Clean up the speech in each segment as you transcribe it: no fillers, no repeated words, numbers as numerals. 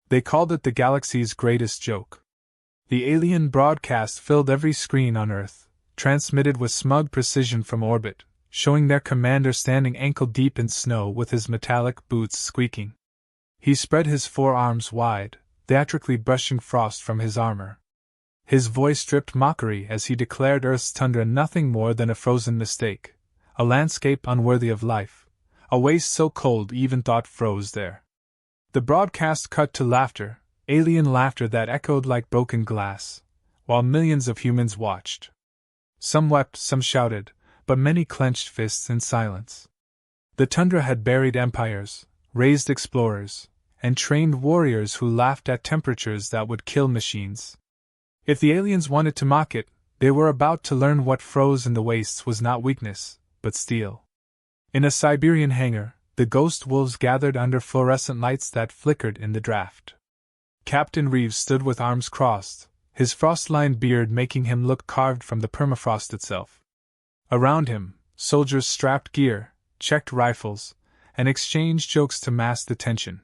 They called it the galaxy's greatest joke. The alien broadcast filled every screen on Earth, transmitted with smug precision from orbit, showing their commander standing ankle-deep in snow with his metallic boots squeaking. He spread his forearms wide, theatrically brushing frost from his armor. His voice dripped mockery as he declared Earth's tundra nothing more than a frozen mistake, a landscape unworthy of life, a waste so cold even thought froze there. The broadcast cut to laughter, alien laughter that echoed like broken glass, while millions of humans watched. Some wept, some shouted, but many clenched fists in silence. The tundra had buried empires, raised explorers, and trained warriors who laughed at temperatures that would kill machines. If the aliens wanted to mock it, they were about to learn what froze in the wastes was not weakness, but steel. In a Siberian hangar, the ghost wolves gathered under fluorescent lights that flickered in the draft. Captain Reeves stood with arms crossed, his frost-lined beard making him look carved from the permafrost itself. Around him, soldiers strapped gear, checked rifles, and exchanged jokes to mask the tension.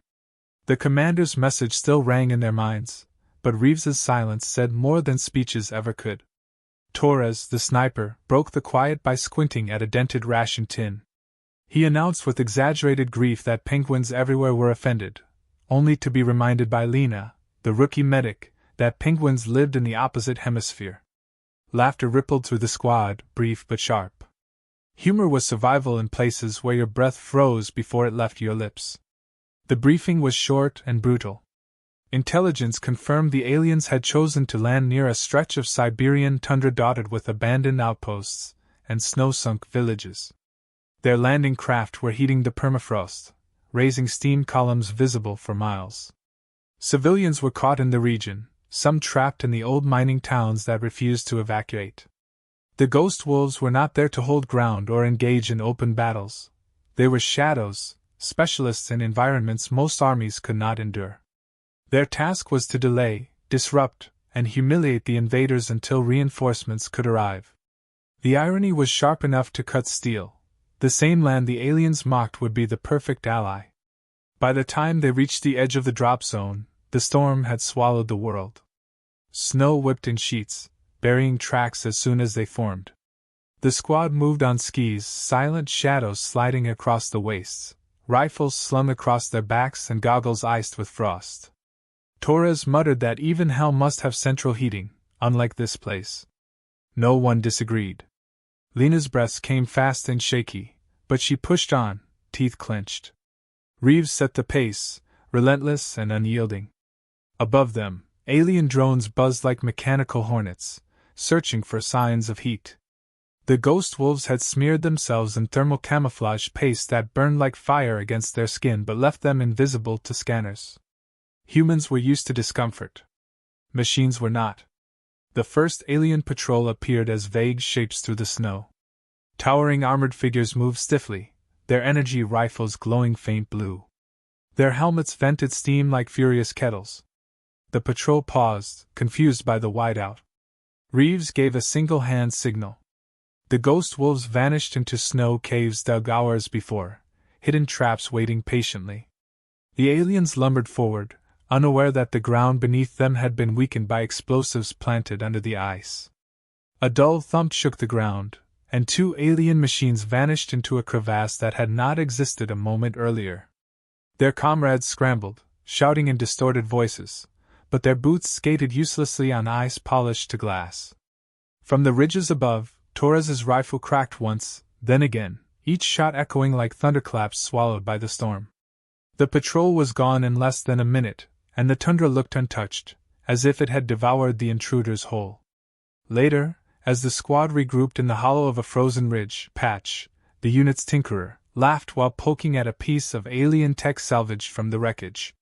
The commander's message still rang in their minds, but Reeves's silence said more than speeches ever could. Torres, the sniper, broke the quiet by squinting at a dented ration tin. He announced with exaggerated grief that penguins everywhere were offended, only to be reminded by Lena, the rookie medic, that penguins lived in the opposite hemisphere. Laughter rippled through the squad, brief but sharp. Humor was survival in places where your breath froze before it left your lips. The briefing was short and brutal. Intelligence confirmed the aliens had chosen to land near a stretch of Siberian tundra dotted with abandoned outposts and snow-sunk villages. Their landing craft were heating the permafrost, raising steam columns visible for miles. Civilians were caught in the region, some trapped in the old mining towns that refused to evacuate. The ghost wolves were not there to hold ground or engage in open battles. They were shadows, specialists in environments most armies could not endure. Their task was to delay, disrupt, and humiliate the invaders until reinforcements could arrive. The irony was sharp enough to cut steel. The same land the aliens mocked would be the perfect ally. By the time they reached the edge of the drop zone, the storm had swallowed the world. Snow whipped in sheets, burying tracks as soon as they formed. The squad moved on skis, silent shadows sliding across the wastes, rifles slung across their backs and goggles iced with frost. Torres muttered that even hell must have central heating, unlike this place. No one disagreed. Lena's breath came fast and shaky, but she pushed on, teeth clenched. Reeves set the pace, relentless and unyielding. Above them, alien drones buzzed like mechanical hornets, searching for signs of heat. The ghost wolves had smeared themselves in thermal camouflage paste that burned like fire against their skin but left them invisible to scanners. Humans were used to discomfort. Machines were not. The first alien patrol appeared as vague shapes through the snow. Towering armored figures moved stiffly, their energy rifles glowing faint blue. Their helmets vented steam like furious kettles. The patrol paused, confused by the whiteout. Reeves gave a single-hand signal. The ghost wolves vanished into snow caves dug hours before, hidden traps waiting patiently. The aliens lumbered forward, unaware that the ground beneath them had been weakened by explosives planted under the ice. A dull thump shook the ground, and two alien machines vanished into a crevasse that had not existed a moment earlier. Their comrades scrambled, shouting in distorted voices, but their boots skated uselessly on ice polished to glass. From the ridges above, Torres's rifle cracked once, then again, each shot echoing like thunderclaps swallowed by the storm. The patrol was gone in less than a minute, and the tundra looked untouched, as if it had devoured the intruder's whole. Later, as the squad regrouped in the hollow of a frozen ridge patch, the unit's tinkerer laughed while poking at a piece of alien tech salvaged from the wreckage.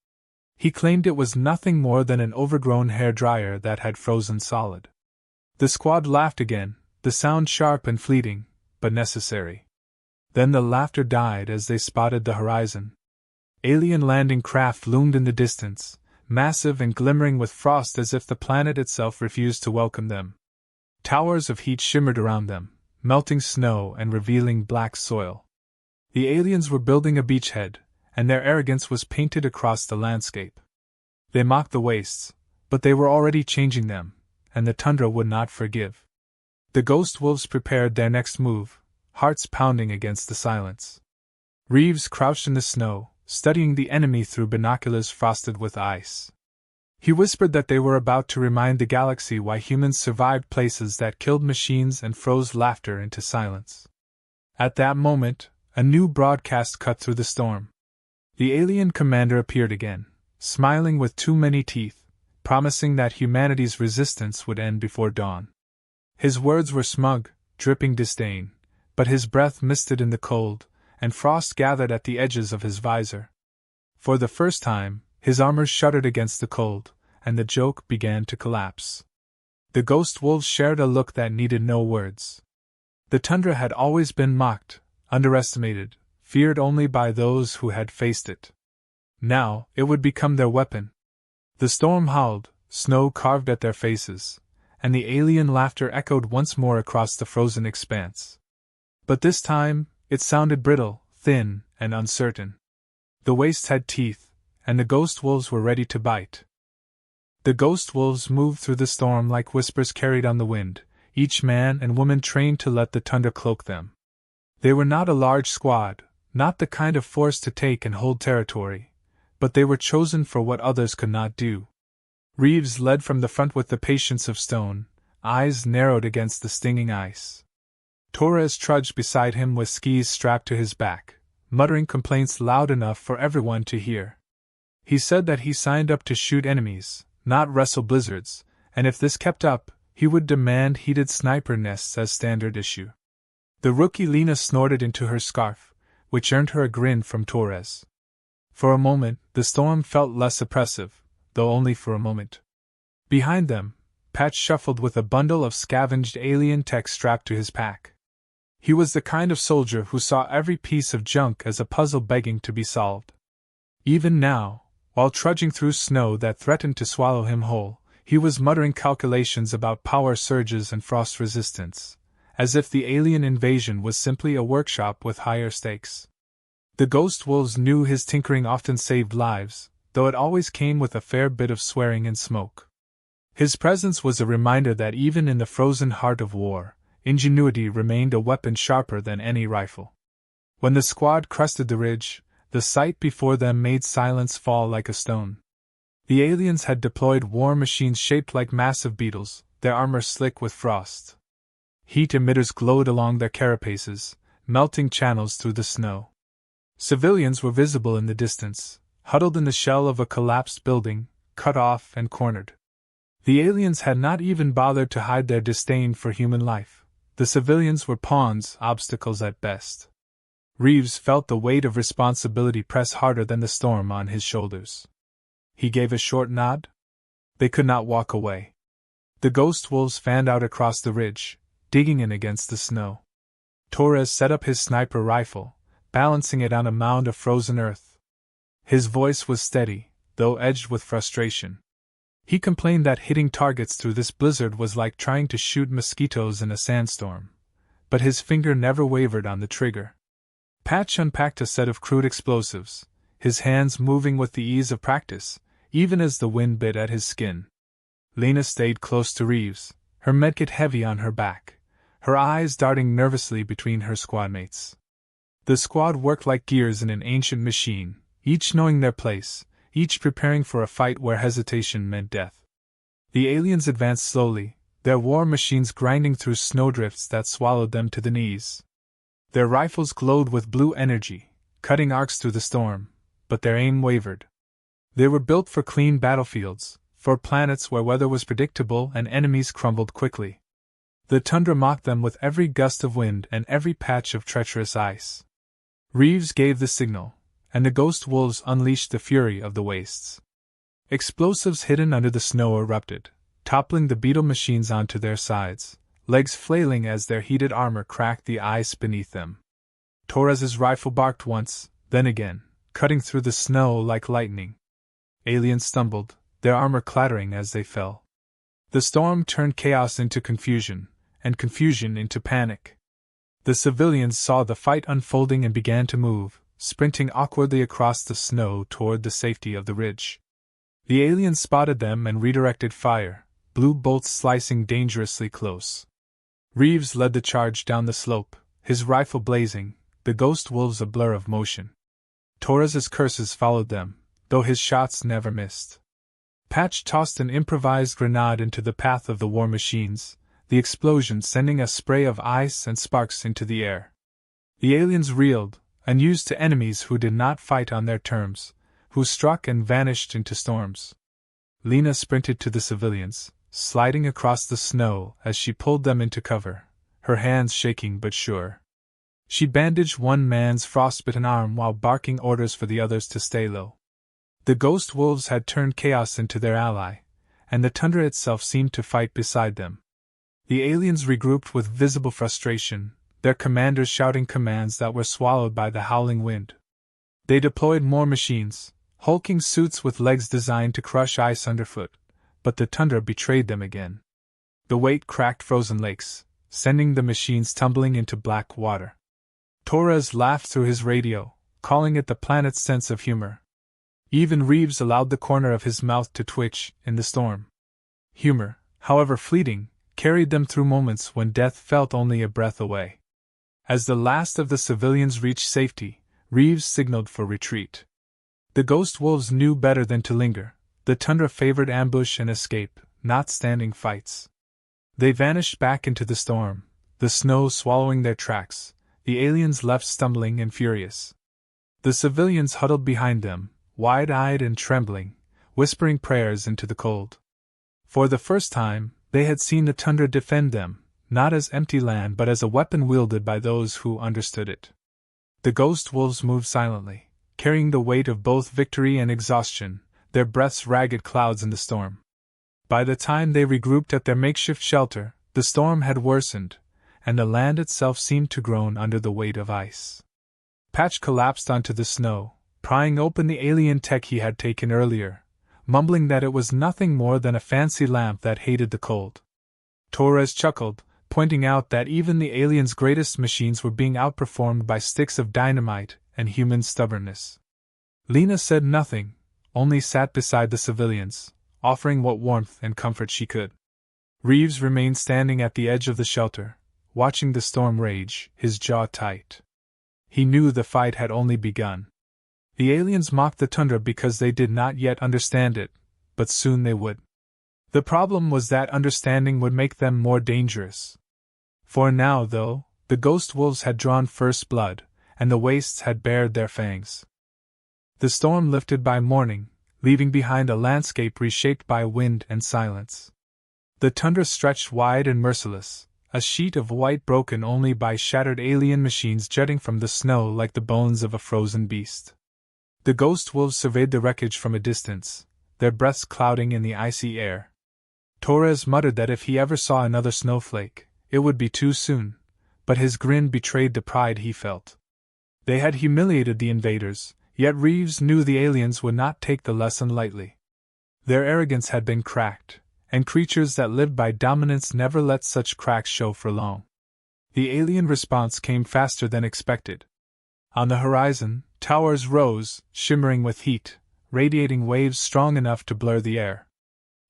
He claimed it was nothing more than an overgrown hairdryer that had frozen solid. The squad laughed again, the sound sharp and fleeting, but necessary. Then the laughter died as they spotted the horizon. Alien landing craft loomed in the distance, massive and glimmering with frost as if the planet itself refused to welcome them. Towers of heat shimmered around them, melting snow and revealing black soil. The aliens were building a beachhead, and their arrogance was painted across the landscape. They mocked the wastes, but they were already changing them, and the tundra would not forgive. The ghost wolves prepared their next move, hearts pounding against the silence. Reeves crouched in the snow, studying the enemy through binoculars frosted with ice. He whispered that they were about to remind the galaxy why humans survived places that killed machines and froze laughter into silence. At that moment, a new broadcast cut through the storm. The alien commander appeared again, smiling with too many teeth, promising that humanity's resistance would end before dawn. His words were smug, dripping disdain, but his breath misted in the cold, and frost gathered at the edges of his visor. For the first time, his armor shuddered against the cold, and the joke began to collapse. The ghost wolves shared a look that needed no words. The tundra had always been mocked, underestimated, feared only by those who had faced it. Now, it would become their weapon. The storm howled, snow carved at their faces, and the alien laughter echoed once more across the frozen expanse. But this time, it sounded brittle, thin, and uncertain. The wastes had teeth, and the ghost wolves were ready to bite. The ghost wolves moved through the storm like whispers carried on the wind, each man and woman trained to let the tundra cloak them. They were not a large squad, not the kind of force to take and hold territory, but they were chosen for what others could not do. Reeves led from the front with the patience of stone, eyes narrowed against the stinging ice. Torres trudged beside him with skis strapped to his back, muttering complaints loud enough for everyone to hear. He said that he signed up to shoot enemies, not wrestle blizzards, and if this kept up, he would demand heated sniper nests as standard issue. The rookie Lena snorted into her scarf, which earned her a grin from Torres. For a moment, the storm felt less oppressive, though only for a moment. Behind them, Patch shuffled with a bundle of scavenged alien tech strapped to his pack. He was the kind of soldier who saw every piece of junk as a puzzle begging to be solved. Even now, while trudging through snow that threatened to swallow him whole, he was muttering calculations about power surges and frost resistance, as if the alien invasion was simply a workshop with higher stakes. The ghost wolves knew his tinkering often saved lives, though it always came with a fair bit of swearing and smoke. His presence was a reminder that even in the frozen heart of war, ingenuity remained a weapon sharper than any rifle. When the squad crested the ridge, the sight before them made silence fall like a stone. The aliens had deployed war machines shaped like massive beetles, their armor slick with frost. Heat emitters glowed along their carapaces, melting channels through the snow. Civilians were visible in the distance, huddled in the shell of a collapsed building, cut off and cornered. The aliens had not even bothered to hide their disdain for human life. The civilians were pawns, obstacles at best. Reeves felt the weight of responsibility press harder than the storm on his shoulders. He gave a short nod. They could not walk away. The ghost wolves fanned out across the ridge, digging in against the snow. Torres set up his sniper rifle, balancing it on a mound of frozen earth. His voice was steady, though edged with frustration. He complained that hitting targets through this blizzard was like trying to shoot mosquitoes in a sandstorm, but his finger never wavered on the trigger. Patch unpacked a set of crude explosives, his hands moving with the ease of practice, even as the wind bit at his skin. Lena stayed close to Reeves, her medkit heavy on her back, her eyes darting nervously between her squadmates. The squad worked like gears in an ancient machine, each knowing their place, each preparing for a fight where hesitation meant death. The aliens advanced slowly, their war machines grinding through snowdrifts that swallowed them to the knees. Their rifles glowed with blue energy, cutting arcs through the storm, but their aim wavered. They were built for clean battlefields, for planets where weather was predictable and enemies crumbled quickly. The tundra mocked them with every gust of wind and every patch of treacherous ice. Reeves gave the signal, and the ghost wolves unleashed the fury of the wastes. Explosives hidden under the snow erupted, toppling the beetle machines onto their sides, legs flailing as their heated armor cracked the ice beneath them. Torres's rifle barked once, then again, cutting through the snow like lightning. Aliens stumbled, their armor clattering as they fell. The storm turned chaos into confusion, and confusion into panic. The civilians saw the fight unfolding and began to move, sprinting awkwardly across the snow toward the safety of the ridge. The aliens spotted them and redirected fire, blue bolts slicing dangerously close. Reeves led the charge down the slope, his rifle blazing, the ghost wolves a blur of motion. Torres's curses followed them, though his shots never missed. Patch tossed an improvised grenade into the path of the war machines, the explosion sending a spray of ice and sparks into the air. The aliens reeled, unused to enemies who did not fight on their terms, who struck and vanished into storms. Lena sprinted to the civilians, sliding across the snow as she pulled them into cover, her hands shaking but sure. She bandaged one man's frostbitten arm while barking orders for the others to stay low. The ghost wolves had turned chaos into their ally, and the tundra itself seemed to fight beside them. The aliens regrouped with visible frustration, their commanders shouting commands that were swallowed by the howling wind. They deployed more machines, hulking suits with legs designed to crush ice underfoot, but the tundra betrayed them again. The weight cracked frozen lakes, sending the machines tumbling into black water. Torres laughed through his radio, calling it the planet's sense of humor. Even Reeves allowed the corner of his mouth to twitch in the storm. Humor, however fleeting, carried them through moments when death felt only a breath away. As the last of the civilians reached safety, Reeves signaled for retreat. The ghost wolves knew better than to linger. The tundra favored ambush and escape, not standing fights. They vanished back into the storm, the snow swallowing their tracks, the aliens left stumbling and furious. The civilians huddled behind them, wide-eyed and trembling, whispering prayers into the cold. For the first time, they had seen the tundra defend them, not as empty land but as a weapon wielded by those who understood it. The ghost wolves moved silently, carrying the weight of both victory and exhaustion, their breaths ragged clouds in the storm. By the time they regrouped at their makeshift shelter, the storm had worsened, and the land itself seemed to groan under the weight of ice. Patch collapsed onto the snow, prying open the alien tech he had taken earlier, mumbling that it was nothing more than a fancy lamp that hated the cold. Torres chuckled, pointing out that even the aliens' greatest machines were being outperformed by sticks of dynamite and human stubbornness. Lena said nothing, only sat beside the civilians, offering what warmth and comfort she could. Reeves remained standing at the edge of the shelter, watching the storm rage, his jaw tight. He knew the fight had only begun. The aliens mocked the tundra because they did not yet understand it, but soon they would. The problem was that understanding would make them more dangerous. For now, though, the ghost wolves had drawn first blood, and the wastes had bared their fangs. The storm lifted by morning, leaving behind a landscape reshaped by wind and silence. The tundra stretched wide and merciless, a sheet of white broken only by shattered alien machines jutting from the snow like the bones of a frozen beast. The ghost wolves surveyed the wreckage from a distance, their breaths clouding in the icy air. Torres muttered that if he ever saw another snowflake, it would be too soon, but his grin betrayed the pride he felt. They had humiliated the invaders, yet Reeves knew the aliens would not take the lesson lightly. Their arrogance had been cracked, and creatures that lived by dominance never let such cracks show for long. The alien response came faster than expected. On the horizon, towers rose, shimmering with heat, radiating waves strong enough to blur the air.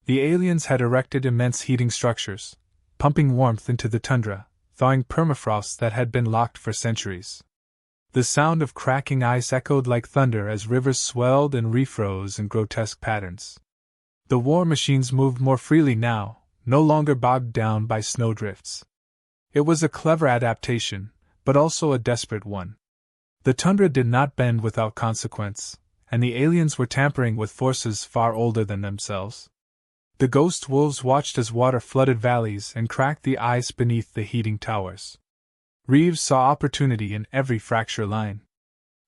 The aliens had erected immense heating structures, pumping warmth into the tundra, thawing permafrost that had been locked for centuries. The sound of cracking ice echoed like thunder as rivers swelled and refroze in grotesque patterns. The war machines moved more freely now, no longer bogged down by snowdrifts. It was a clever adaptation, but also a desperate one. The tundra did not bend without consequence, and the aliens were tampering with forces far older than themselves. The ghost wolves watched as water flooded valleys and cracked the ice beneath the heating towers. Reeves saw opportunity in every fracture line.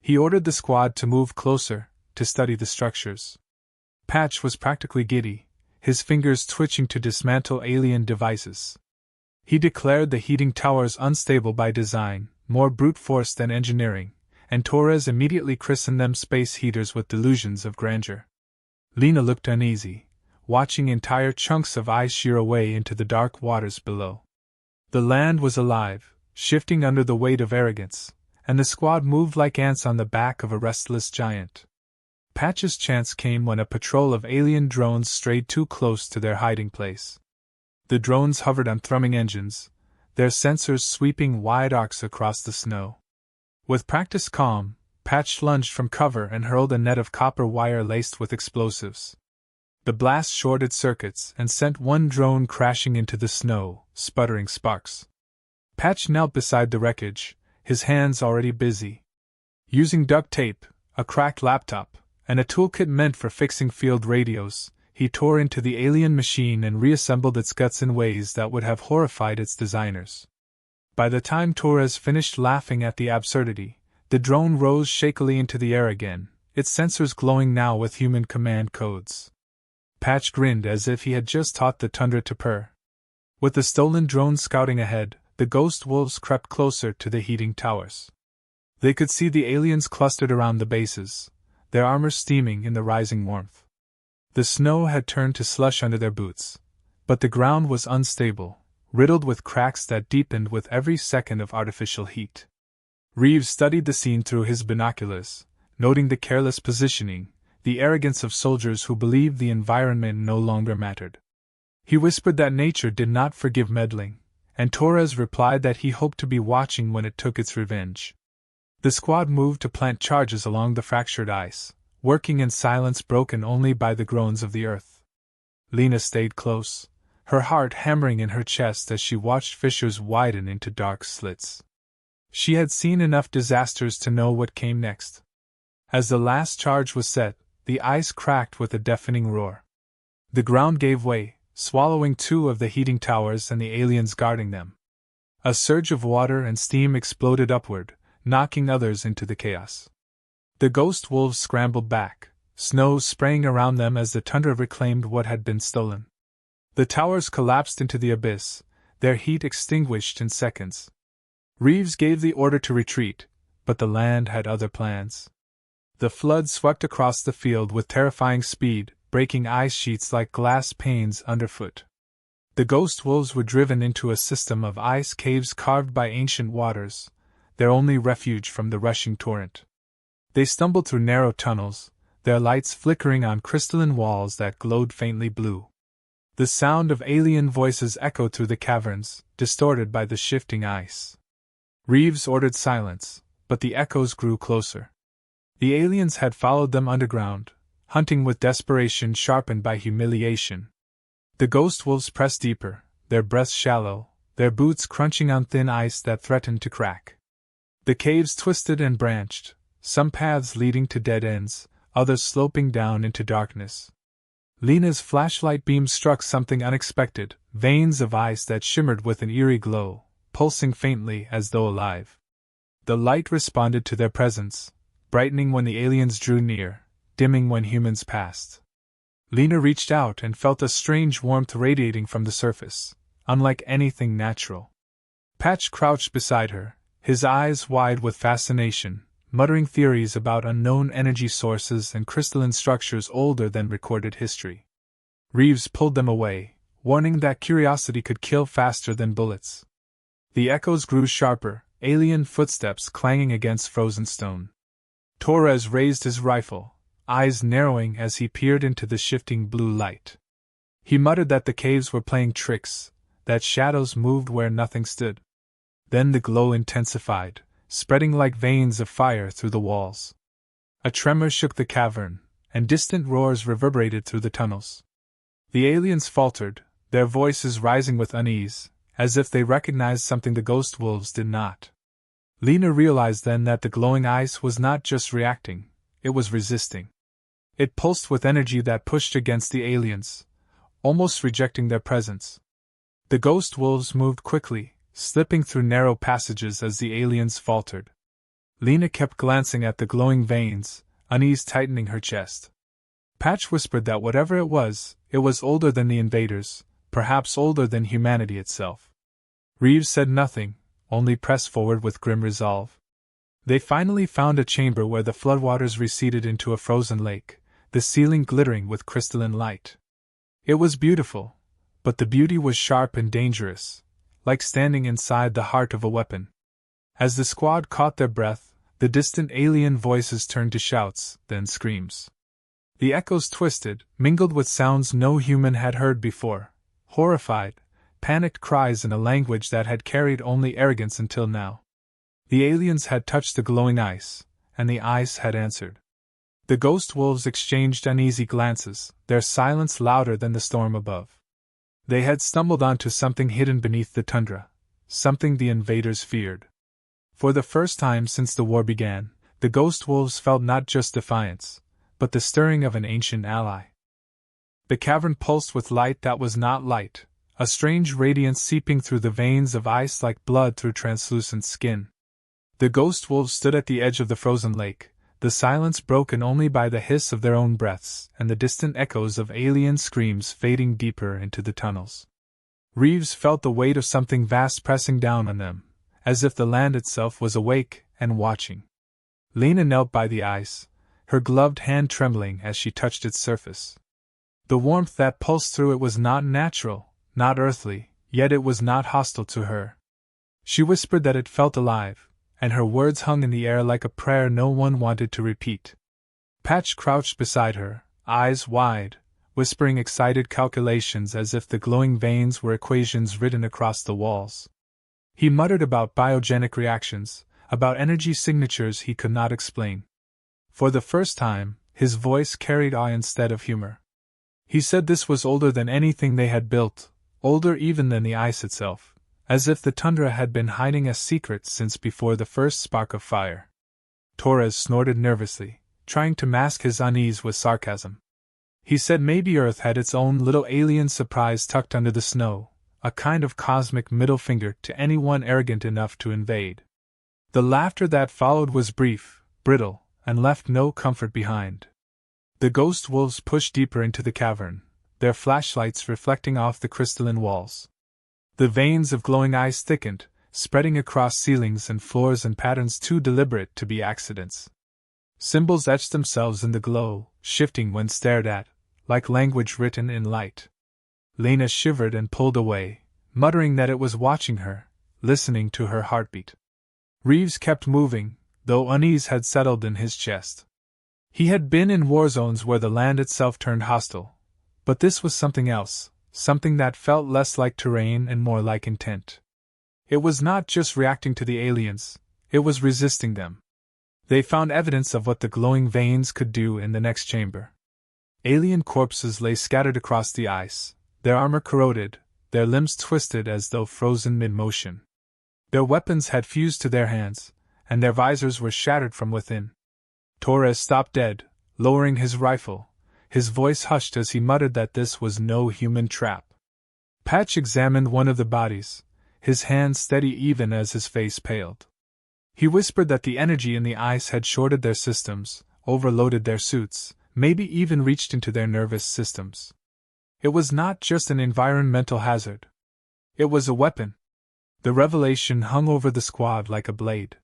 He ordered the squad to move closer, to study the structures. Patch was practically giddy, his fingers twitching to dismantle alien devices. He declared the heating towers unstable by design, more brute force than engineering, and Torres immediately christened them space heaters with delusions of grandeur. Lena looked uneasy, watching entire chunks of ice shear away into the dark waters below. The land was alive, shifting under the weight of arrogance, and the squad moved like ants on the back of a restless giant. Patch's chance came when a patrol of alien drones strayed too close to their hiding place. The drones hovered on thrumming engines, their sensors sweeping wide arcs across the snow. With practiced calm, Patch lunged from cover and hurled a net of copper wire laced with explosives. The blast shorted circuits and sent one drone crashing into the snow, sputtering sparks. Patch knelt beside the wreckage, his hands already busy. Using duct tape, a cracked laptop, and a toolkit meant for fixing field radios, he tore into the alien machine and reassembled its guts in ways that would have horrified its designers. By the time Torres finished laughing at the absurdity, the drone rose shakily into the air again, its sensors glowing now with human command codes. Patch grinned as if he had just taught the Tundra to purr. With the stolen drone scouting ahead, the ghost wolves crept closer to the heating towers. They could see the aliens clustered around the bases, their armor steaming in the rising warmth. The snow had turned to slush under their boots, but the ground was unstable, riddled with cracks that deepened with every second of artificial heat. Reeves studied the scene through his binoculars, noting the careless positioning, the arrogance of soldiers who believed the environment no longer mattered. He whispered that nature did not forgive meddling, and Torres replied that he hoped to be watching when it took its revenge. The squad moved to plant charges along the fractured ice, working in silence broken only by the groans of the earth. Lena stayed close, her heart hammering in her chest as she watched fissures widen into dark slits. She had seen enough disasters to know what came next. As the last charge was set, the ice cracked with a deafening roar. The ground gave way, swallowing two of the heating towers and the aliens guarding them. A surge of water and steam exploded upward, knocking others into the chaos. The ghost wolves scrambled back, snow spraying around them as the Tundra reclaimed what had been stolen. The towers collapsed into the abyss, their heat extinguished in seconds. Reeves gave the order to retreat, but the land had other plans. The flood swept across the field with terrifying speed, breaking ice sheets like glass panes underfoot. The ghost wolves were driven into a system of ice caves carved by ancient waters, their only refuge from the rushing torrent. They stumbled through narrow tunnels, their lights flickering on crystalline walls that glowed faintly blue. The sound of alien voices echoed through the caverns, distorted by the shifting ice. Reeves ordered silence, but the echoes grew closer. The aliens had followed them underground, hunting with desperation sharpened by humiliation. The ghost wolves pressed deeper, their breaths shallow, their boots crunching on thin ice that threatened to crack. The caves twisted and branched, some paths leading to dead ends, others sloping down into darkness. Lena's flashlight beam struck something unexpected, veins of ice that shimmered with an eerie glow, pulsing faintly as though alive. The light responded to their presence, brightening when the aliens drew near, dimming when humans passed. Lena reached out and felt a strange warmth radiating from the surface, unlike anything natural. Patch crouched beside her, his eyes wide with fascination, muttering theories about unknown energy sources and crystalline structures older than recorded history. Reeves pulled them away, warning that curiosity could kill faster than bullets. The echoes grew sharper, alien footsteps clanging against frozen stone. Torres raised his rifle, eyes narrowing as he peered into the shifting blue light. He muttered that the caves were playing tricks, that shadows moved where nothing stood. Then the glow intensified, spreading like veins of fire through the walls. A tremor shook the cavern, and distant roars reverberated through the tunnels. The aliens faltered, their voices rising with unease, as if they recognized something the ghost wolves did not. Lena realized then that the glowing ice was not just reacting, it was resisting. It pulsed with energy that pushed against the aliens, almost rejecting their presence. The ghost wolves moved quickly, slipping through narrow passages as the aliens faltered. Lena kept glancing at the glowing veins, unease tightening her chest. Patch whispered that whatever it was older than the invaders, perhaps older than humanity itself. Reeves said nothing, only pressed forward with grim resolve. They finally found a chamber where the floodwaters receded into a frozen lake, the ceiling glittering with crystalline light. It was beautiful, but the beauty was sharp and dangerous, like standing inside the heart of a weapon. As the squad caught their breath, the distant alien voices turned to shouts, then screams. The echoes twisted, mingled with sounds no human had heard before, horrified, panicked cries in a language that had carried only arrogance until now. The aliens had touched the glowing ice, and the ice had answered. The ghost wolves exchanged uneasy glances, their silence louder than the storm above. They had stumbled onto something hidden beneath the tundra, something the invaders feared. For the first time since the war began, the ghost wolves felt not just defiance, but the stirring of an ancient ally. The cavern pulsed with light that was not light, a strange radiance seeping through the veins of ice like blood through translucent skin. The ghost wolves stood at the edge of the frozen lake, the silence broken only by the hiss of their own breaths and the distant echoes of alien screams fading deeper into the tunnels. Reeves felt the weight of something vast pressing down on them, as if the land itself was awake and watching. Lena knelt by the ice, her gloved hand trembling as she touched its surface. The warmth that pulsed through it was not natural, not earthly, yet it was not hostile to her. She whispered that it felt alive, and her words hung in the air like a prayer no one wanted to repeat. Patch crouched beside her, eyes wide, whispering excited calculations as if the glowing veins were equations written across the walls. He muttered about biogenic reactions, about energy signatures he could not explain. For the first time, his voice carried awe instead of humor. He said this was older than anything they had built, older even than the ice itself, as if the tundra had been hiding a secret since before the first spark of fire. Torres snorted nervously, trying to mask his unease with sarcasm. He said maybe Earth had its own little alien surprise tucked under the snow, a kind of cosmic middle finger to anyone arrogant enough to invade. The laughter that followed was brief, brittle, and left no comfort behind. The ghost wolves pushed deeper into the cavern, their flashlights reflecting off the crystalline walls. The veins of glowing ice thickened, spreading across ceilings and floors in patterns too deliberate to be accidents. Symbols etched themselves in the glow, shifting when stared at, like language written in light. Lena shivered and pulled away, muttering that it was watching her, listening to her heartbeat. Reeves kept moving, though unease had settled in his chest. He had been in war zones where the land itself turned hostile, but this was something else, something that felt less like terrain and more like intent. It was not just reacting to the aliens, it was resisting them. They found evidence of what the glowing veins could do in the next chamber. Alien corpses lay scattered across the ice, their armor corroded, their limbs twisted as though frozen mid-motion. Their weapons had fused to their hands, and their visors were shattered from within. Torres stopped dead, lowering his rifle, his voice hushed as he muttered that this was no human trap. Patch examined one of the bodies, his hand steady even as his face paled. He whispered that the energy in the ice had shorted their systems, overloaded their suits, maybe even reached into their nervous systems. It was not just an environmental hazard. It was a weapon. The revelation hung over the squad like a blade.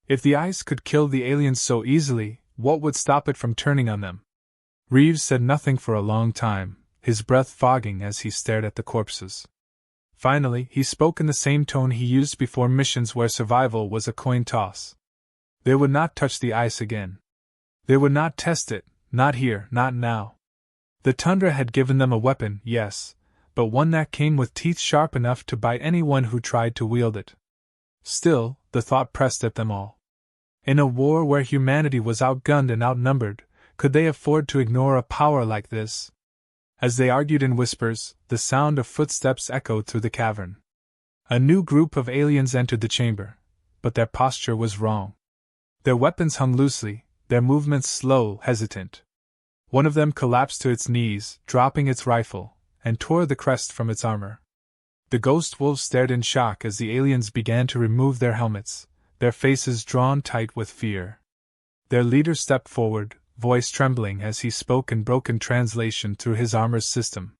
If the ice could kill the aliens so easily, what would stop it from turning on them? Reeves said nothing for a long time, his breath fogging as he stared at the corpses. Finally, he spoke in the same tone he used before missions where survival was a coin toss. They would not touch the ice again. They would not test it, not here, not now. The tundra had given them a weapon, yes, but one that came with teeth sharp enough to bite anyone who tried to wield it. Still, the thought pressed at them all. In a war where humanity was outgunned and outnumbered, could they afford to ignore a power like this? As they argued in whispers, the sound of footsteps echoed through the cavern. A new group of aliens entered the chamber, but their posture was wrong. Their weapons hung loosely, their movements slow, hesitant. One of them collapsed to its knees, dropping its rifle, and tore the crest from its armor. The ghost wolves stared in shock as the aliens began to remove their helmets, their faces drawn tight with fear. Their leader stepped forward, voice trembling as he spoke in broken translation through his armor's system.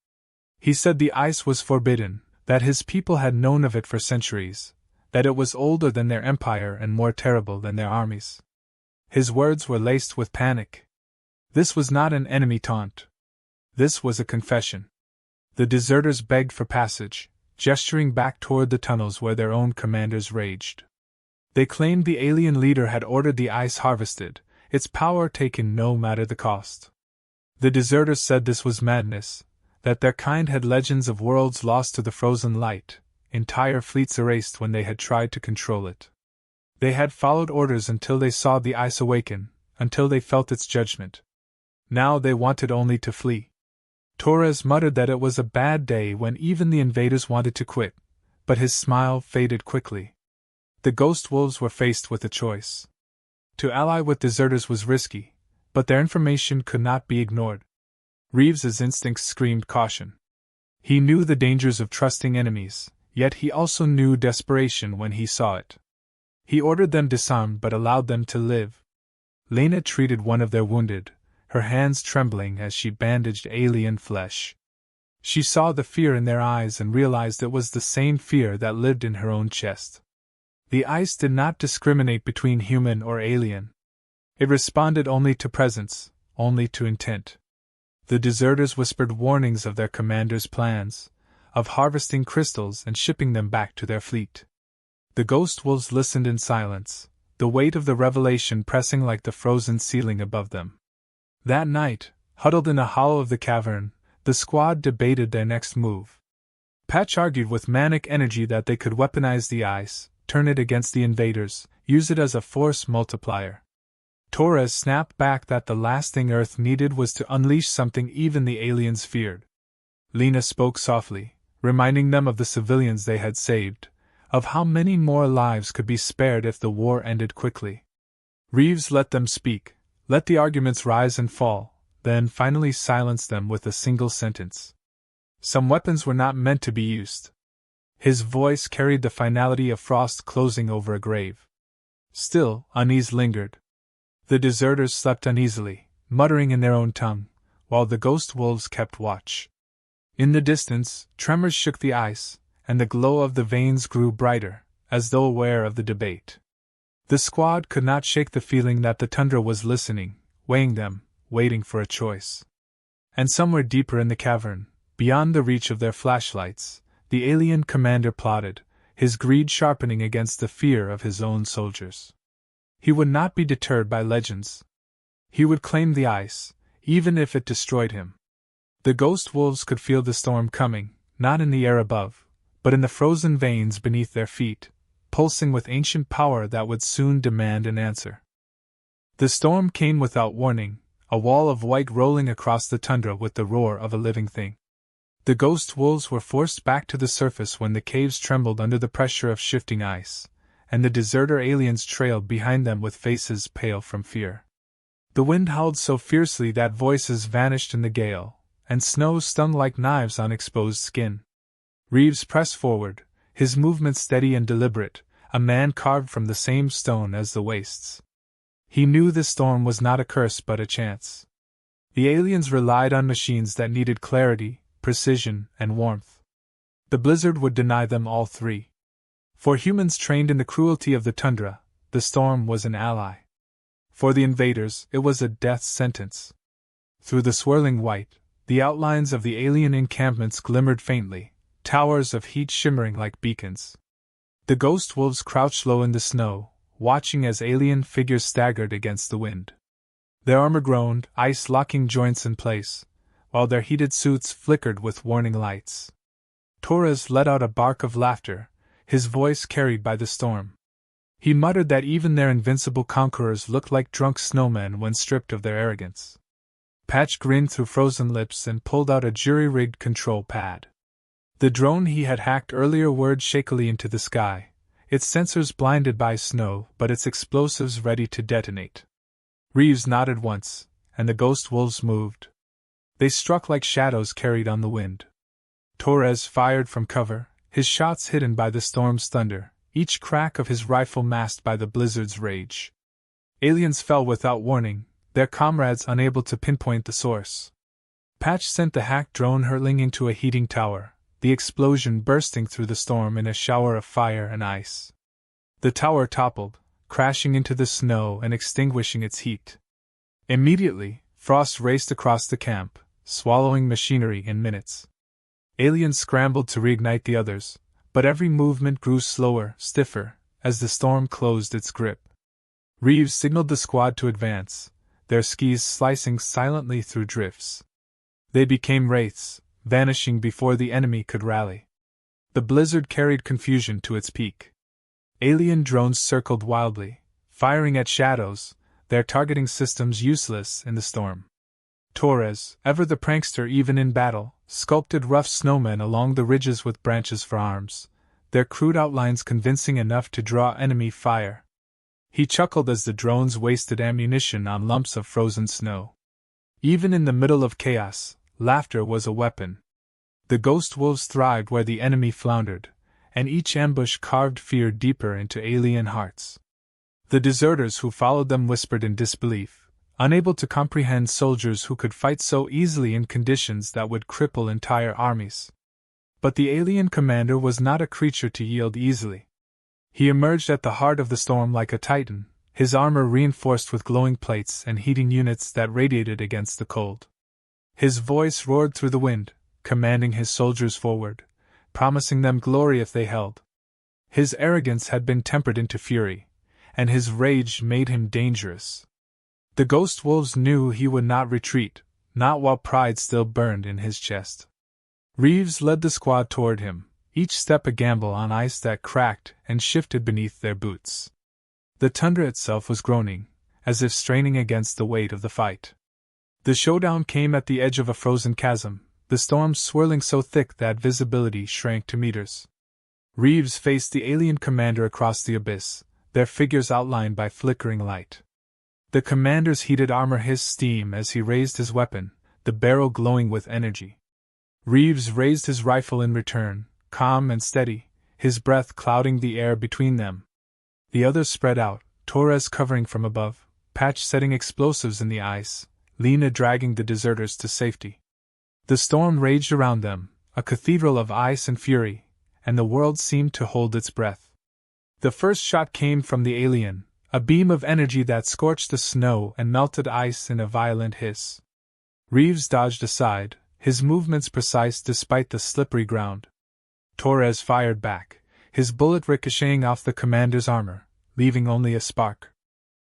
He said the ice was forbidden, that his people had known of it for centuries, that it was older than their empire and more terrible than their armies. His words were laced with panic. This was not an enemy taunt. This was a confession. The deserters begged for passage, gesturing back toward the tunnels where their own commanders raged. They claimed the alien leader had ordered the ice harvested, its power taken no matter the cost. The deserters said this was madness, that their kind had legends of worlds lost to the frozen light, entire fleets erased when they had tried to control it. They had followed orders until they saw the ice awaken, until they felt its judgment. Now they wanted only to flee. Torres muttered that it was a bad day when even the invaders wanted to quit, but his smile faded quickly. The ghost wolves were faced with a choice. To ally with deserters was risky, but their information could not be ignored. Reeves's instincts screamed caution. He knew the dangers of trusting enemies, yet he also knew desperation when he saw it. He ordered them disarmed but allowed them to live. Lena treated one of their wounded, her hands trembling as she bandaged alien flesh. She saw the fear in their eyes and realized it was the same fear that lived in her own chest. The ice did not discriminate between human or alien. It responded only to presence, only to intent. The deserters whispered warnings of their commander's plans, of harvesting crystals and shipping them back to their fleet. The ghost wolves listened in silence, the weight of the revelation pressing like the frozen ceiling above them. That night, huddled in a hollow of the cavern, the squad debated their next move. Patch argued with manic energy that they could weaponize the ice, turn it against the invaders, use it as a force multiplier. Torres snapped back that the last thing Earth needed was to unleash something even the aliens feared. Lena spoke softly, reminding them of the civilians they had saved, of how many more lives could be spared if the war ended quickly. Reeves let them speak, let the arguments rise and fall, then finally silenced them with a single sentence. Some weapons were not meant to be used. His voice carried the finality of frost closing over a grave. Still, unease lingered. The deserters slept uneasily, muttering in their own tongue, while the ghost wolves kept watch. In the distance, tremors shook the ice, and the glow of the veins grew brighter, as though aware of the debate. The squad could not shake the feeling that the tundra was listening, weighing them, waiting for a choice. And somewhere deeper in the cavern, beyond the reach of their flashlights, the alien commander plotted, his greed sharpening against the fear of his own soldiers. He would not be deterred by legends. He would claim the ice, even if it destroyed him. The ghost wolves could feel the storm coming, not in the air above, but in the frozen veins beneath their feet, pulsing with ancient power that would soon demand an answer. The storm came without warning, a wall of white rolling across the tundra with the roar of a living thing. The ghost wolves were forced back to the surface when the caves trembled under the pressure of shifting ice, and the deserter aliens trailed behind them with faces pale from fear. The wind howled so fiercely that voices vanished in the gale, and snow stung like knives on exposed skin. Reeves pressed forward, his movements steady and deliberate, a man carved from the same stone as the wastes. He knew this storm was not a curse but a chance. The aliens relied on machines that needed clarity, precision, and warmth. The blizzard would deny them all three. For humans trained in the cruelty of the tundra, the storm was an ally. For the invaders, it was a death sentence. Through the swirling white, the outlines of the alien encampments glimmered faintly, towers of heat shimmering like beacons. The ghost wolves crouched low in the snow, watching as alien figures staggered against the wind. Their armor groaned, ice locking joints in place, while their heated suits flickered with warning lights. Torres let out a bark of laughter, his voice carried by the storm. He muttered that even their invincible conquerors looked like drunk snowmen when stripped of their arrogance. Patch grinned through frozen lips and pulled out a jury-rigged control pad. The drone he had hacked earlier whirred shakily into the sky, its sensors blinded by snow but its explosives ready to detonate. Reeves nodded once, and the ghost wolves moved. They struck like shadows carried on the wind. Torres fired from cover, his shots hidden by the storm's thunder, each crack of his rifle masked by the blizzard's rage. Aliens fell without warning, their comrades unable to pinpoint the source. Patch sent the hacked drone hurtling into a heating tower, the explosion bursting through the storm in a shower of fire and ice. The tower toppled, crashing into the snow and extinguishing its heat. Immediately, frost raced across the camp, swallowing machinery in minutes. Aliens scrambled to reignite the others, but every movement grew slower, stiffer, as the storm closed its grip. Reeves signaled the squad to advance, their skis slicing silently through drifts. They became wraiths, vanishing before the enemy could rally. The blizzard carried confusion to its peak. Alien drones circled wildly, firing at shadows, their targeting systems useless in the storm. Torres, ever the prankster even in battle, sculpted rough snowmen along the ridges with branches for arms, their crude outlines convincing enough to draw enemy fire. He chuckled as the drones wasted ammunition on lumps of frozen snow. Even in the middle of chaos, laughter was a weapon. The ghost wolves thrived where the enemy floundered, and each ambush carved fear deeper into alien hearts. The deserters who followed them whispered in disbelief, unable to comprehend soldiers who could fight so easily in conditions that would cripple entire armies. But the alien commander was not a creature to yield easily. He emerged at the heart of the storm like a titan, his armor reinforced with glowing plates and heating units that radiated against the cold. His voice roared through the wind, commanding his soldiers forward, promising them glory if they held. His arrogance had been tempered into fury, and his rage made him dangerous. The ghost wolves knew he would not retreat, not while pride still burned in his chest. Reeves led the squad toward him, each step a gamble on ice that cracked and shifted beneath their boots. The tundra itself was groaning, as if straining against the weight of the fight. The showdown came at the edge of a frozen chasm, the storm swirling so thick that visibility shrank to meters. Reeves faced the alien commander across the abyss, their figures outlined by flickering light. The commander's heated armor hissed steam as he raised his weapon, the barrel glowing with energy. Reeves raised his rifle in return, calm and steady, his breath clouding the air between them. The others spread out, Torres covering from above, Patch setting explosives in the ice, Lena dragging the deserters to safety. The storm raged around them, a cathedral of ice and fury, and the world seemed to hold its breath. The first shot came from the alien, a beam of energy that scorched the snow and melted ice in a violent hiss. Reeves dodged aside, his movements precise despite the slippery ground. Torres fired back, his bullet ricocheting off the commander's armor, leaving only a spark.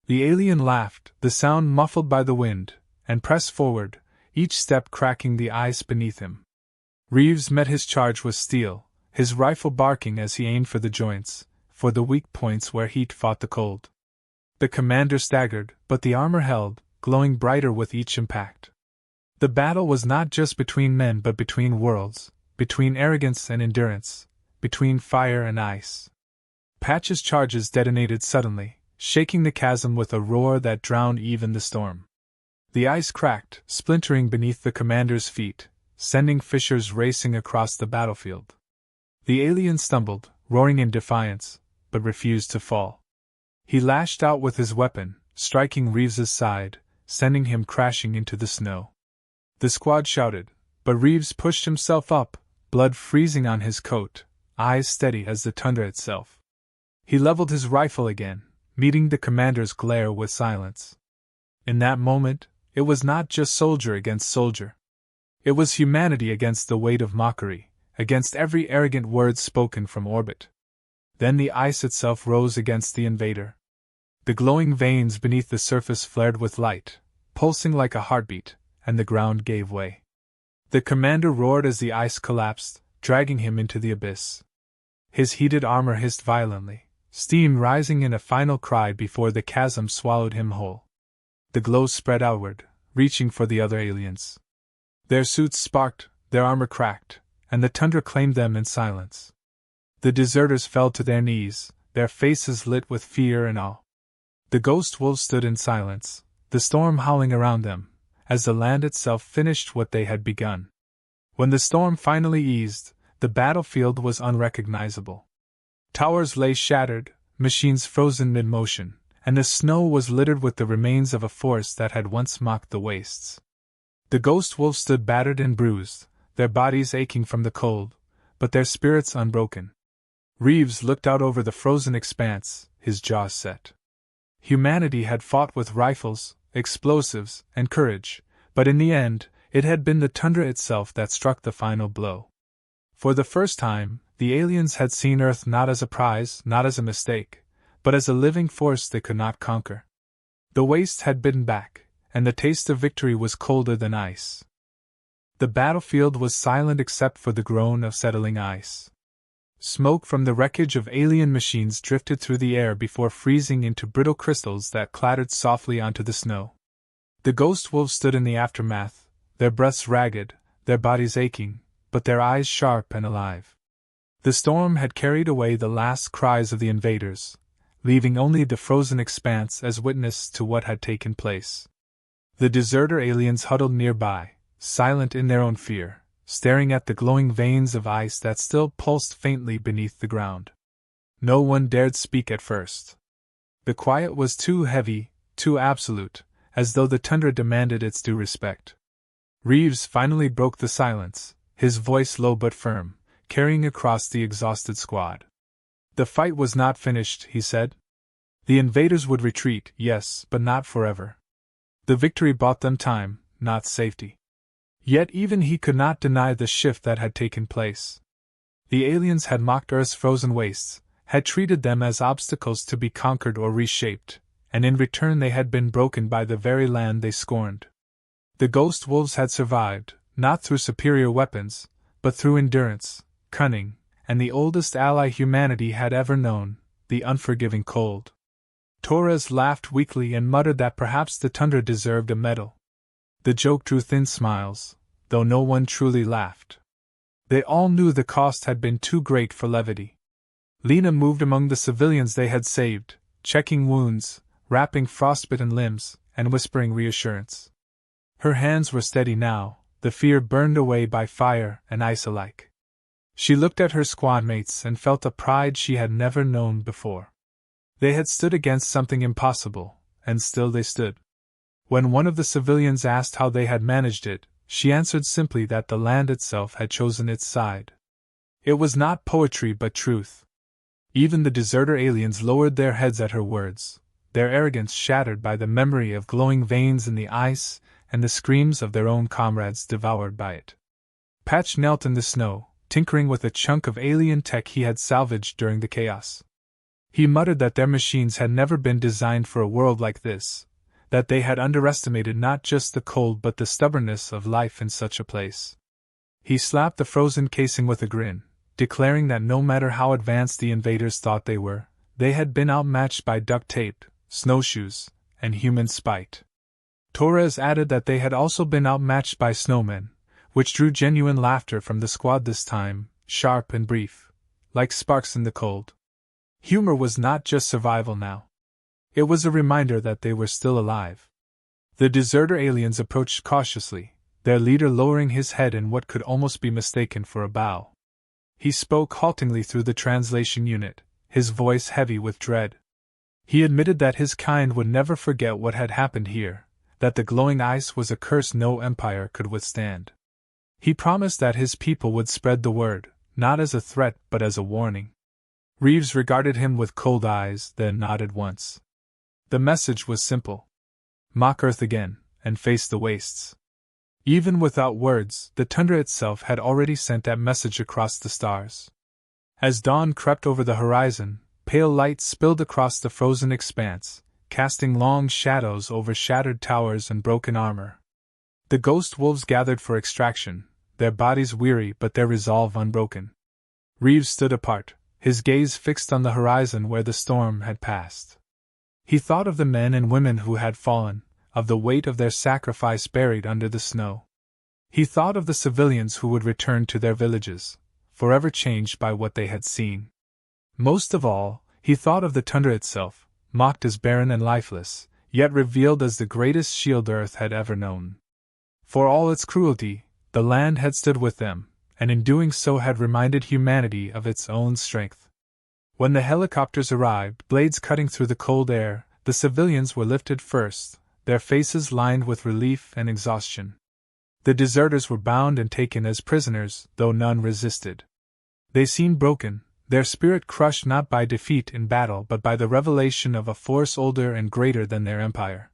The alien laughed, the sound muffled by the wind, and pressed forward, each step cracking the ice beneath him. Reeves met his charge with steel, his rifle barking as he aimed for the joints, for the weak points where heat fought the cold. The commander staggered, but the armor held, glowing brighter with each impact. The battle was not just between men but between worlds, between arrogance and endurance, between fire and ice. Patch's charges detonated suddenly, shaking the chasm with a roar that drowned even the storm. The ice cracked, splintering beneath the commander's feet, sending fissures racing across the battlefield. The alien stumbled, roaring in defiance, but refused to fall. He lashed out with his weapon, striking Reeves's side, sending him crashing into the snow. The squad shouted, but Reeves pushed himself up, blood freezing on his coat, eyes steady as the tundra itself. He leveled his rifle again, meeting the commander's glare with silence. In that moment, it was not just soldier against soldier. It was humanity against the weight of mockery, against every arrogant word spoken from orbit. Then the ice itself rose against the invader. The glowing veins beneath the surface flared with light, pulsing like a heartbeat, and the ground gave way. The commander roared as the ice collapsed, dragging him into the abyss. His heated armor hissed violently, steam rising in a final cry before the chasm swallowed him whole. The glow spread outward, reaching for the other aliens. Their suits sparked, their armor cracked, and the tundra claimed them in silence. The deserters fell to their knees, their faces lit with fear and awe. The ghost wolves stood in silence, the storm howling around them, as the land itself finished what they had begun. When the storm finally eased, the battlefield was unrecognizable. Towers lay shattered, machines frozen mid-motion, and the snow was littered with the remains of a force that had once mocked the wastes. The ghost wolves stood battered and bruised, their bodies aching from the cold, but their spirits unbroken. Reeves looked out over the frozen expanse, his jaws set. Humanity had fought with rifles, explosives, and courage, but in the end, it had been the tundra itself that struck the final blow. For the first time, the aliens had seen Earth not as a prize, not as a mistake, but as a living force they could not conquer. The waste had bitten back, and the taste of victory was colder than ice. The battlefield was silent except for the groan of settling ice. Smoke from the wreckage of alien machines drifted through the air before freezing into brittle crystals that clattered softly onto the snow. The ghost wolves stood in the aftermath, their breaths ragged, their bodies aching, but their eyes sharp and alive. The storm had carried away the last cries of the invaders, leaving only the frozen expanse as witness to what had taken place. The deserter aliens huddled nearby, silent in their own fear, staring at the glowing veins of ice that still pulsed faintly beneath the ground. No one dared speak at first. The quiet was too heavy, too absolute, as though the tundra demanded its due respect. Reeves finally broke the silence, his voice low but firm, carrying across the exhausted squad. The fight was not finished, he said. The invaders would retreat, yes, but not forever. The victory bought them time, not safety. Yet even he could not deny the shift that had taken place. The aliens had mocked Earth's frozen wastes, had treated them as obstacles to be conquered or reshaped, and in return they had been broken by the very land they scorned. The ghost wolves had survived, not through superior weapons, but through endurance, cunning, and the oldest ally humanity had ever known, the unforgiving cold. Torres laughed weakly and muttered that perhaps the tundra deserved a medal. The joke drew thin smiles, though no one truly laughed. They all knew the cost had been too great for levity. Lena moved among the civilians they had saved, checking wounds, wrapping frostbitten limbs, and whispering reassurance. Her hands were steady now, the fear burned away by fire and ice alike. She looked at her squadmates and felt a pride she had never known before. They had stood against something impossible, and still they stood. When one of the civilians asked how they had managed it, she answered simply that the land itself had chosen its side. It was not poetry but truth. Even the deserter aliens lowered their heads at her words, their arrogance shattered by the memory of glowing veins in the ice and the screams of their own comrades devoured by it. Patch knelt in the snow, tinkering with a chunk of alien tech he had salvaged during the chaos. He muttered that their machines had never been designed for a world like this, that they had underestimated not just the cold but the stubbornness of life in such a place. He slapped the frozen casing with a grin, declaring that no matter how advanced the invaders thought they had been outmatched by duct tape, snowshoes, and human spite. Torres added that they had also been outmatched by snowmen, which drew genuine laughter from the squad this time, sharp and brief, like sparks in the cold. Humor was not just survival now. It was a reminder that they were still alive. The deserter aliens approached cautiously, their leader lowering his head in what could almost be mistaken for a bow. He spoke haltingly through the translation unit, his voice heavy with dread. He admitted that his kind would never forget what had happened here, that the glowing ice was a curse no empire could withstand. He promised that his people would spread the word, not as a threat but as a warning. Reeves regarded him with cold eyes, then nodded once. The message was simple. Mock Earth again, and face the wastes. Even without words, the tundra itself had already sent that message across the stars. As dawn crept over the horizon, pale light spilled across the frozen expanse, casting long shadows over shattered towers and broken armor. The ghost wolves gathered for extraction, their bodies weary but their resolve unbroken. Reeves stood apart, his gaze fixed on the horizon where the storm had passed. He thought of the men and women who had fallen, of the weight of their sacrifice buried under the snow. He thought of the civilians who would return to their villages, forever changed by what they had seen. Most of all, he thought of the tundra itself, mocked as barren and lifeless, yet revealed as the greatest shield Earth had ever known. For all its cruelty, the land had stood with them, and in doing so had reminded humanity of its own strength. When the helicopters arrived, blades cutting through the cold air, the civilians were lifted first, their faces lined with relief and exhaustion. The deserters were bound and taken as prisoners, though none resisted. They seemed broken, their spirit crushed not by defeat in battle but by the revelation of a force older and greater than their empire.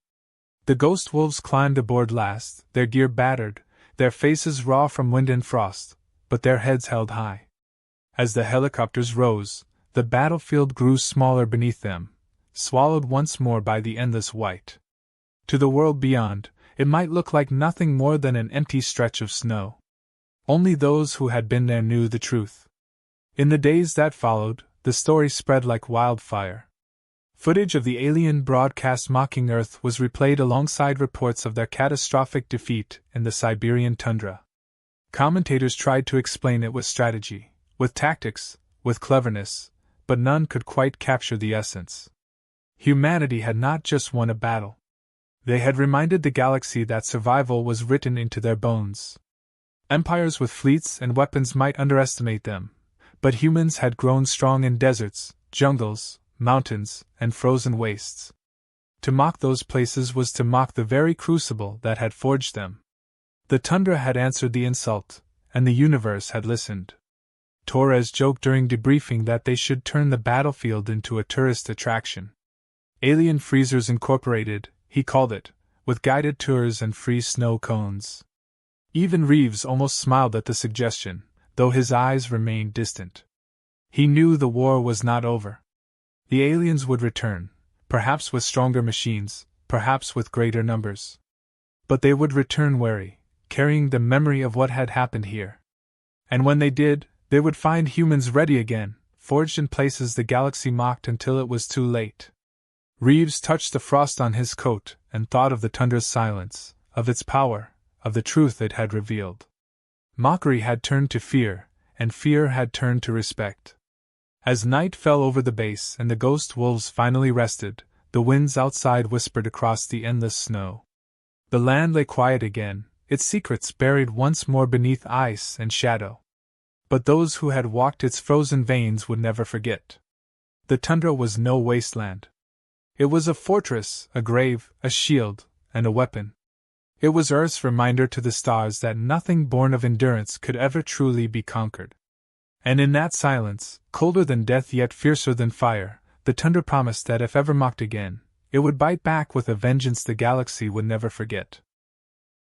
The ghost wolves climbed aboard last, their gear battered, their faces raw from wind and frost, but their heads held high. As the helicopters rose, the battlefield grew smaller beneath them, swallowed once more by the endless white. To the world beyond, it might look like nothing more than an empty stretch of snow. Only those who had been there knew the truth. In the days that followed, the story spread like wildfire. Footage of the alien broadcast mocking Earth was replayed alongside reports of their catastrophic defeat in the Siberian tundra. Commentators tried to explain it with strategy, with tactics, with cleverness, but none could quite capture the essence. Humanity had not just won a battle. They had reminded the galaxy that survival was written into their bones. Empires with fleets and weapons might underestimate them, but humans had grown strong in deserts, jungles, mountains, and frozen wastes. To mock those places was to mock the very crucible that had forged them. The tundra had answered the insult, and the universe had listened. Torres joked during debriefing that they should turn the battlefield into a tourist attraction. Alien Freezers Incorporated, he called it, with guided tours and free snow cones. Even Reeves almost smiled at the suggestion, though his eyes remained distant. He knew the war was not over. The aliens would return, perhaps with stronger machines, perhaps with greater numbers. But they would return wary, carrying the memory of what had happened here. And when they did, they would find humans ready again, forged in places the galaxy mocked until it was too late. Reeves touched the frost on his coat and thought of the tundra's silence, of its power, of the truth it had revealed. Mockery had turned to fear, and fear had turned to respect. As night fell over the base and the ghost wolves finally rested, the winds outside whispered across the endless snow. The land lay quiet again, its secrets buried once more beneath ice and shadow. But those who had walked its frozen veins would never forget. The tundra was no wasteland. It was a fortress, a grave, a shield, and a weapon. It was Earth's reminder to the stars that nothing born of endurance could ever truly be conquered. And in that silence, colder than death yet fiercer than fire, the tundra promised that if ever mocked again, it would bite back with a vengeance the galaxy would never forget.